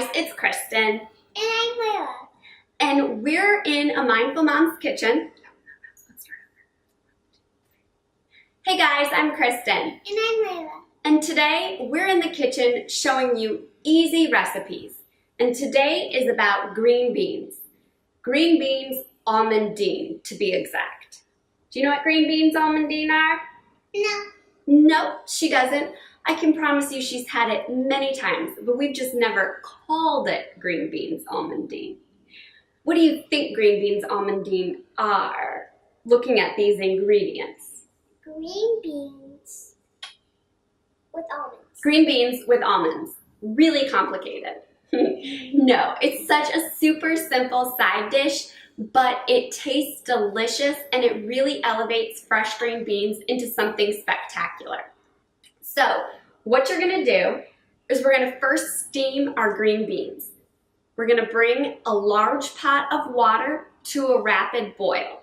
guys, it's Kristen. And I'm Layla. And we're in a Mindful Mom's kitchen. Hey guys, I'm Kristen. And I'm Layla. And today we're in the kitchen showing you easy recipes. And today is about green beans. Green beans almondine, to be exact. Do you know what green beans almondine are? No. Nope, she doesn't. I can promise you she's had it many times, but we've just never called it green beans almondine. What do you think green beans almondine are, looking at these ingredients? Green beans with almonds. Green beans with almonds. Really complicated. No, it's such a super simple side dish, but it tastes delicious and it really elevates fresh green beans into something spectacular. So what you're gonna do is we're gonna first steam our green beans. We're gonna bring a large pot of water to a rapid boil.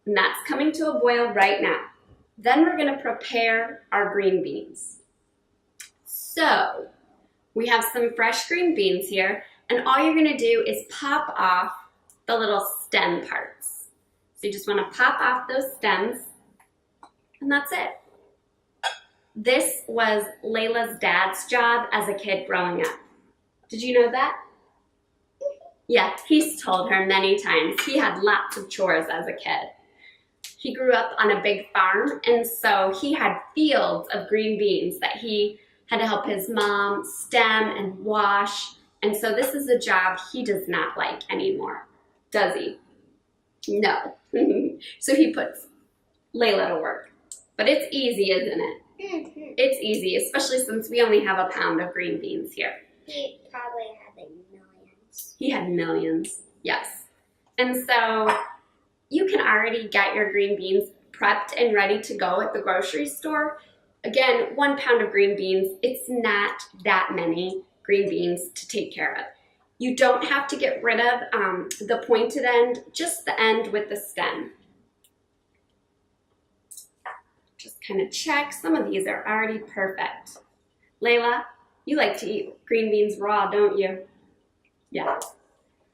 And that's coming to a boil right now. Then we're gonna prepare our green beans. So we have some fresh green beans here, and all you're gonna do is pop off the little stem parts. So you just wanna pop off those stems, and that's it. This was Layla's dad's job as a kid growing up. Did you know that? Yeah, he's told her many times. He had lots of chores as a kid. He grew up on a big farm, and so he had fields of green beans that he had to help his mom stem and wash. And so this is a job he does not like anymore, does he? No. So he puts Layla to work. But it's easy, isn't it? It's easy, especially since we only have a pound of green beans here. He probably had like millions. He had millions, yes. And so you can already get your green beans prepped and ready to go at the grocery store. Again, 1 pound of green beans, it's not that many green beans to take care of. You don't have to get rid of the pointed end, just the end with the stem. Just kind of check. Some of these are already perfect. Layla, you like to eat green beans raw, don't you? Yeah.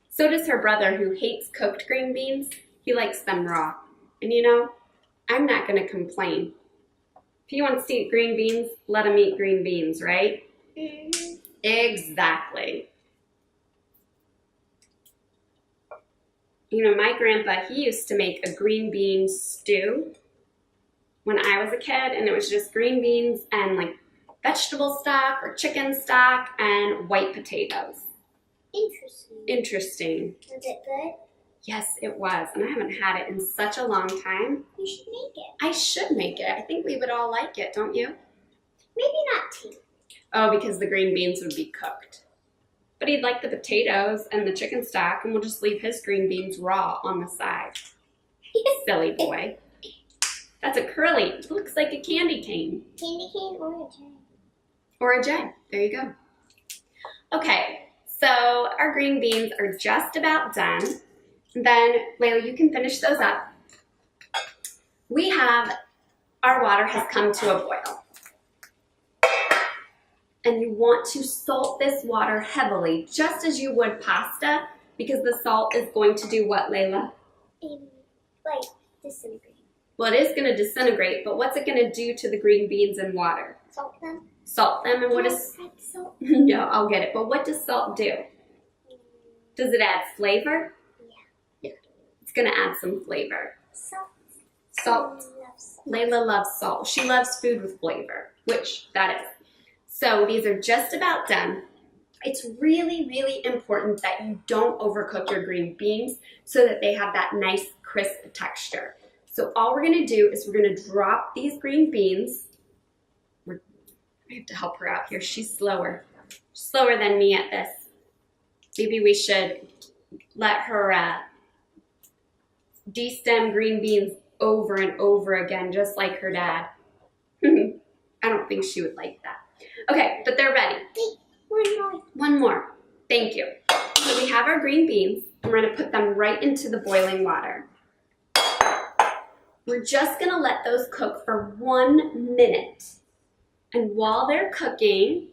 So does her brother, who hates cooked green beans. He likes them raw. And you know, I'm not going to complain. If he wants to eat green beans, let him eat green beans, right? Mm-hmm. Exactly. You know, my grandpa, he used to make a green bean stew when I was a kid, and it was just green beans and like vegetable stock or chicken stock and white potatoes. Interesting. Was it good? Yes, it was, and I haven't had it in such a long time. You should make it. I should make it. I think we would all like it, don't you? Maybe not tea. Oh, because the green beans would be cooked. But he'd like the potatoes and the chicken stock, and we'll just leave his green beans raw on the side. Silly boy. That's a curly. It looks like a candy cane. Candy cane or a jam. Or a jam. There you go. Okay, so our green beans are just about done. Then, Layla, you can finish those up. We have, our water has come to a boil. And you want to salt this water heavily, just as you would pasta, because the salt is going to do what, Layla? Like, disintegrate. Well, it is going to disintegrate, but what's it going to do to the green beans and water? Salt them. Salt them, and what is... Salt. No, I'll get it. But what does salt do? Does it add flavor? Yeah. It's going to add some flavor. Salt. Salt. Layla loves salt. She loves food with flavor, which that is. So these are just about done. It's really, really important that you don't overcook your green beans so that they have that nice crisp texture. So all we're gonna do is we're gonna drop these green beans. I have to help her out here. She's slower than me at this. Maybe we should let her de-stem green beans over and over again, just like her dad. I don't think she would like that. Okay, but they're ready. Wait, One more. Thank you. So we have our green beans, and we're gonna put them right into the boiling water. We're just gonna let those cook for 1 minute. And while they're cooking,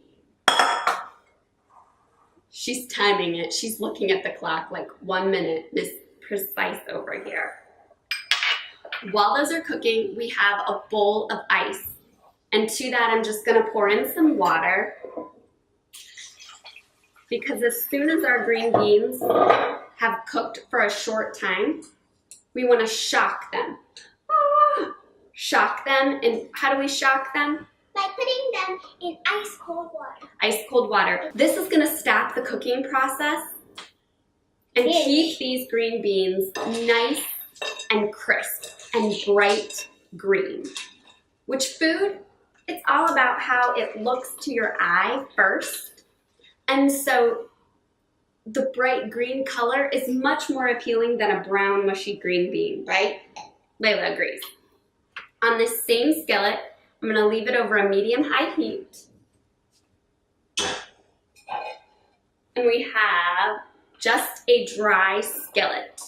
She's timing it. She's looking at the clock like 1 minute, Miss Precise over here. While those are cooking, we have a bowl of ice. And to that, I'm just gonna pour in some water because as soon as our green beans have cooked for a short time, we wanna shock them. Shock them, and how do we shock them? By putting them in ice cold water. Ice cold water. This is gonna stop the cooking process and keep these green beans nice and crisp and bright green. Which food, it's all about how it looks to your eye first. And so the bright green color is much more appealing than a brown mushy green bean, right? Layla agrees. On this same skillet, I'm gonna leave it over a medium-high heat. And we have just a dry skillet.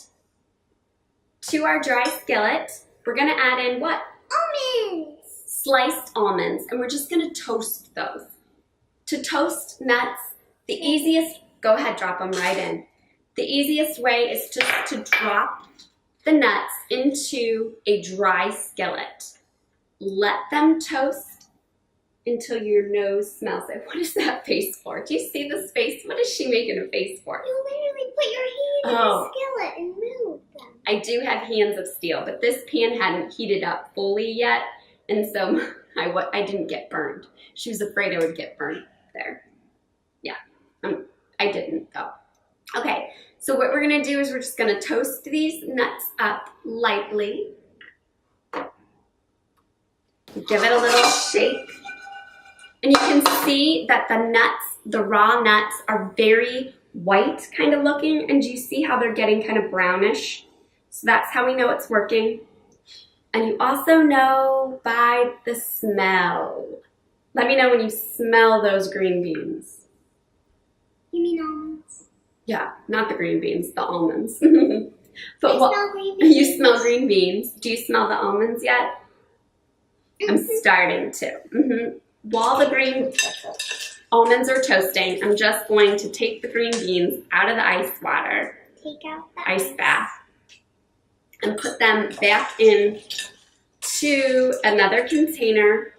To our dry skillet, we're gonna add in what? Almonds! Sliced almonds, and we're just gonna toast those. To toast nuts, the easiest, go ahead, drop them right in. The easiest way is just to drop the nuts into a dry skillet. Let them toast until your nose smells it. What is that face for? Do you see this face? What is she making a face for? You literally put your hand in the skillet and move them. I do have hands of steel, but this pan hadn't heated up fully yet, and so I didn't get burned. She was afraid I would get burned there. Yeah, I didn't though. Okay, so what we're gonna do is we're just gonna toast these nuts up lightly. Give it a little shake. And you can see that the nuts, the raw nuts, are very white kind of looking. And do you see how they're getting kind of brownish? So that's how we know it's working. And you also know by the smell. Let me know when you smell those green beans. You mean almonds? Yeah, not the green beans, the almonds. But I smell green beans. You smell green beans. Do you smell the almonds yet? I'm starting to. While the green almonds are toasting, I'm just going to take the green beans out of the ice water, take out the ice bath, and put them back in to another container.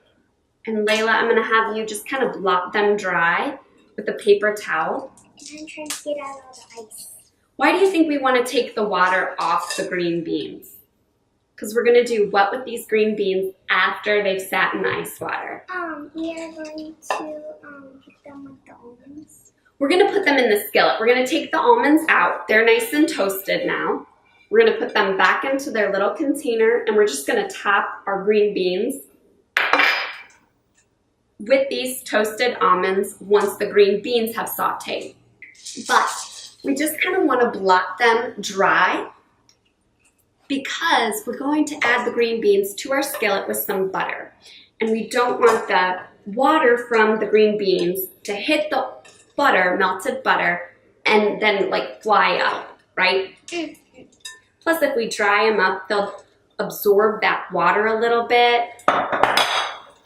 And Layla, I'm gonna have you just kind of blot them dry with a paper towel. And I'm trying to get out all the ice. Why do you think we want to take the water off the green beans? Because we're going to do what with these green beans after they've sat in the ice water? We are going to put them with the almonds. We're going to put them in the skillet. We're going to take the almonds out. They're nice and toasted now. We're going to put them back into their little container, and we're just going to top our green beans with these toasted almonds once the green beans have sauteed. But we just kind of want to blot them dry because we're going to add the green beans to our skillet with some butter. And we don't want the water from the green beans to hit the butter, melted butter, and then like fly up, right? Plus, if we dry them up, they'll absorb that water a little bit,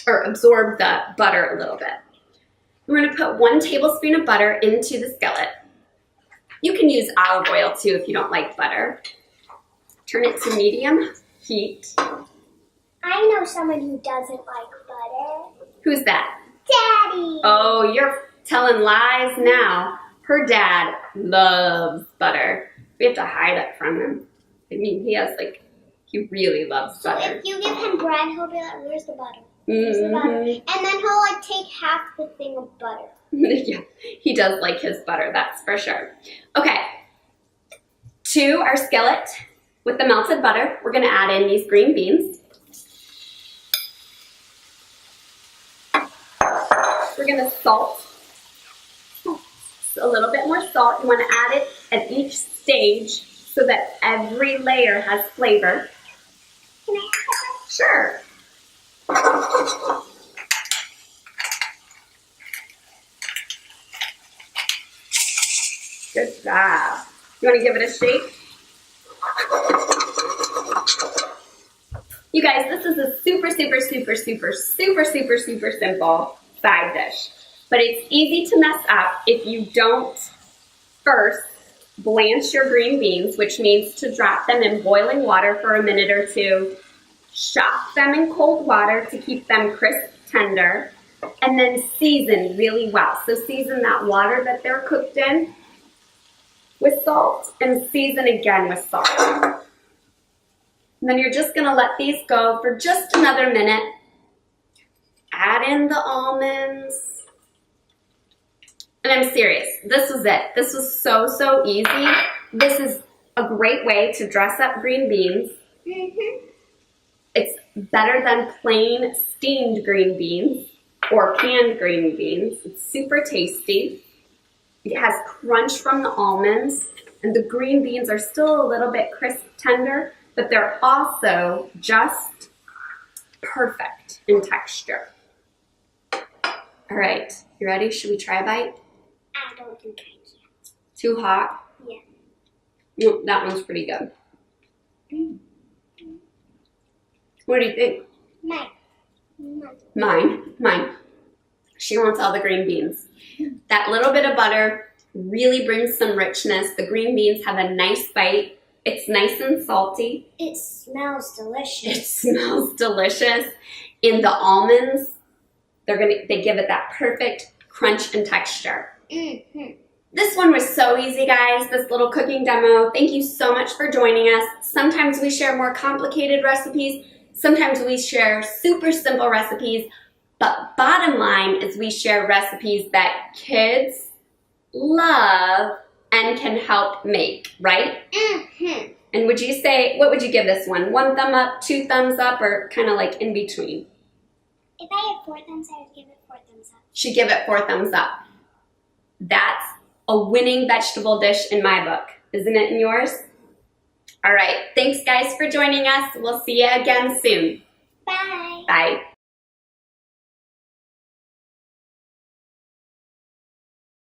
or absorb the butter a little bit. We're gonna put 1 tablespoon of butter into the skillet. You can use olive oil too if you don't like butter. Turn it to medium heat. I know someone who doesn't like butter. Who's that? Daddy! Oh, you're telling lies now. Her dad loves butter. We have to hide it from him. I mean, he really loves So butter. if you give him bread, he'll be like, where's the butter? Where's the butter? And then he'll like take half the thing of butter. Yeah, he does like his butter, that's for sure. Okay, to our skillet with the melted butter, we're gonna add in these green beans. We're gonna salt, a little bit more salt. You wanna add it at each stage so that every layer has flavor. Can I have that? Sure. Good job. You want to give it a shake? You guys, this is a super simple side dish. But it's easy to mess up if you don't First, blanch your green beans, which means to drop them in boiling water for a minute or two. Shock them in cold water to keep them crisp, tender, and then season really well. So season that water that they're cooked in with salt and season again with salt. And then you're just gonna let these go for just another minute. Add in the almonds. And I'm serious, this was it. This was so easy. This is a great way to dress up green beans. It's better than plain steamed green beans or canned green beans. It's super tasty. It has crunch from the almonds, and the green beans are still a little bit crisp, tender, but they're also just perfect in texture. All right, you ready? Should we try a bite? I don't think I can. Too hot? Yeah. No, that one's pretty good. What do you think? Mine. She wants all the green beans. That little bit of butter really brings some richness. The green beans have a nice bite. It's nice and salty. It smells delicious. It smells delicious. And the almonds, they give it that perfect crunch and texture. This one was so easy, guys, this little cooking demo. Thank you so much for joining us. Sometimes we share more complicated recipes. Sometimes we share super simple recipes. But bottom line is we share recipes that kids love and can help make, right? And would you say, what would you give this one? 1 thumb up, 2 thumbs up, or kind of like in between? If I had 4 thumbs, I would give it 4 thumbs up. She'd give it 4 thumbs up. That's a winning vegetable dish in my book. Isn't it in yours? All right. Thanks, guys, for joining us. We'll see you again soon. Bye. Bye.